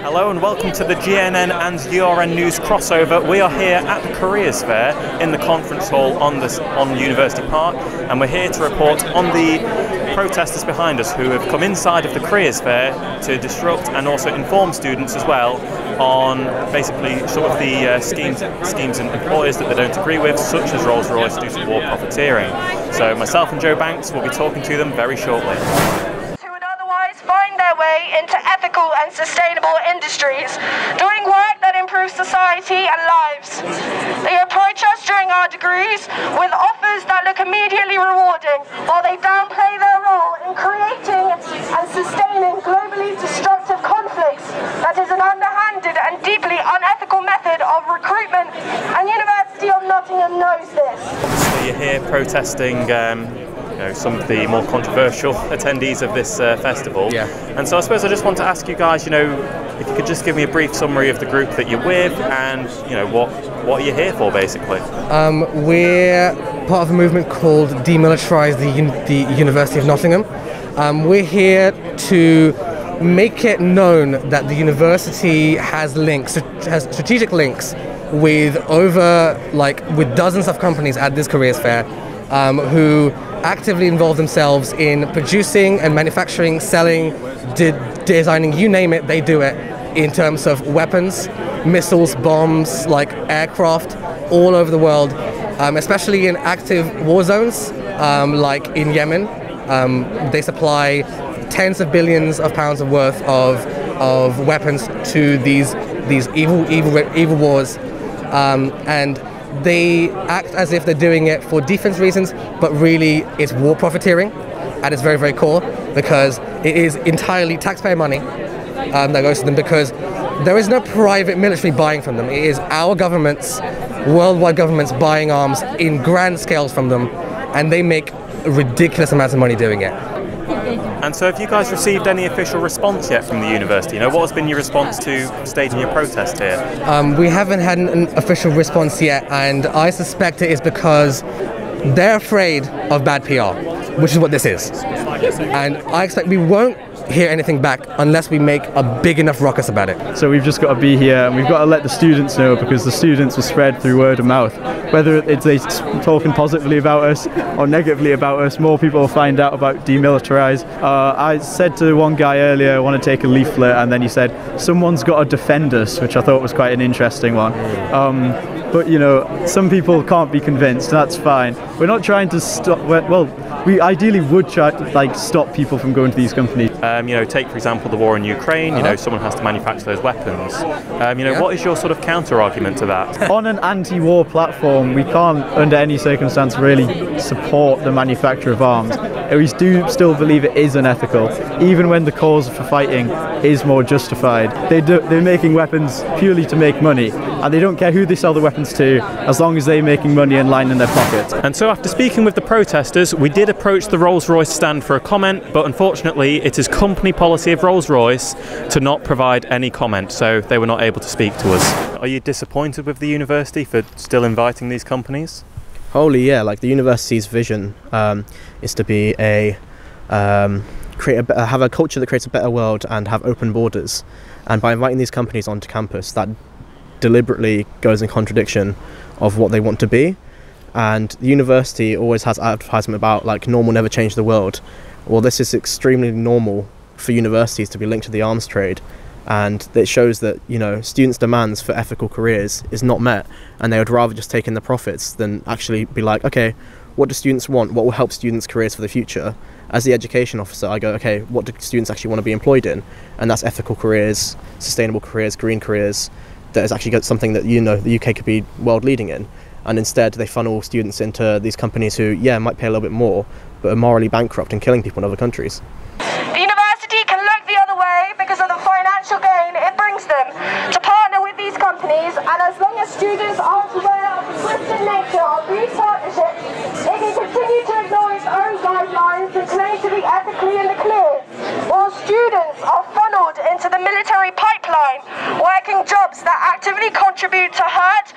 Hello and welcome to the GNN and UoN News crossover. We are here at the Careers Fair in the conference hall on University Park, and we're here to report on the protesters behind us who have come inside of the Careers Fair to disrupt and also inform students as well on basically sort of the schemes and employers that they don't agree with, such as Rolls-Royce due to war profiteering. So myself and Joe Banks will be talking to them very shortly. Find their way into ethical and sustainable industries, doing work that improves society and lives. They approach us during our degrees with offers that look immediately rewarding, while they downplay their role in creating and sustaining globally destructive conflicts that is an underhanded and deeply unethical method of recruitment, and University of Nottingham knows this. So you're here protesting some of the more controversial attendees of this festival. Yeah. And so I suppose I just want to ask you guys, if you could just give me a brief summary of the group that you're with and, what you're here for, basically. We're part of a movement called Demilitarise the University of Nottingham. We're here to make it known that the university has strategic links with with dozens of companies at this careers fair who actively involve themselves in producing and manufacturing, selling, designing, you name it, they do it, in terms of weapons, missiles, bombs, like aircraft, all over the world, especially in active war zones, like in Yemen. They supply tens of billions of pounds of worth of weapons to these evil wars, and they act as if they're doing it for defense reasons, but really it's war profiteering at its very, very core, because it is entirely taxpayer money that goes to them, because there is no private military buying from them. It is our governments, worldwide governments, buying arms in grand scales from them, and they make ridiculous amounts of money doing it. And so have you guys received any official response yet from the university? What has been your response to staging your protest here? We haven't had an official response yet, and I suspect it is because they're afraid of bad PR, which is what this is. And I expect we won't hear anything back unless we make a big enough ruckus about it. So we've just got to be here, and we've got to let the students know, because the students will spread through word of mouth. Whether it's they talking positively about us or negatively about us, more people will find out about Demilitarise. I said to one guy earlier, I want to take a leaflet, and then he said, someone's got to defend us, which I thought was quite an interesting one. But some people can't be convinced, and that's fine. We're not trying to stop, we ideally would try to stop people from going to these companies. Take for example the war in Ukraine, someone has to manufacture those weapons. What is your sort of counter argument to that? On an anti-war platform, we can't under any circumstance really support the manufacture of arms. We do still believe it is unethical, even when the cause for fighting is more justified. They're making weapons purely to make money, and they don't care who they sell the weapons to, as long as they're making money and lining their pockets. And so after speaking with the protesters, we did approach the Rolls-Royce stand for a comment, but unfortunately it is company policy of Rolls-Royce to not provide any comment, so they were not able to speak to us. Are you disappointed with the university for still inviting these companies? Wholly, yeah. The university's vision is to be have a culture that creates a better world and have open borders. And by inviting these companies onto campus, that deliberately goes in contradiction of what they want to be. And the university always has advertisement about normal never change the world. Well, this is extremely normal for universities to be linked to the arms trade, and it shows that students' demands for ethical careers is not met, and they would rather just take in the profits than actually be like, okay, what do students want? What will help students' careers for the future? As the education officer, I go, okay, what do students actually want to be employed in? And that's ethical careers, sustainable careers, green careers. That is actually something that the UK could be world leading in. And instead they funnel students into these companies who, might pay a little bit more, but are morally bankrupt and killing people in other countries. The university can look the other way because of the financial gain it brings them to partner with these companies, and as long as students aren't aware of the twisted nature of these partnerships, it can continue to ignore its own guidelines and claim to be ethically in the clear, while students are funneled into the military pipeline, working jobs that actively contribute to hurt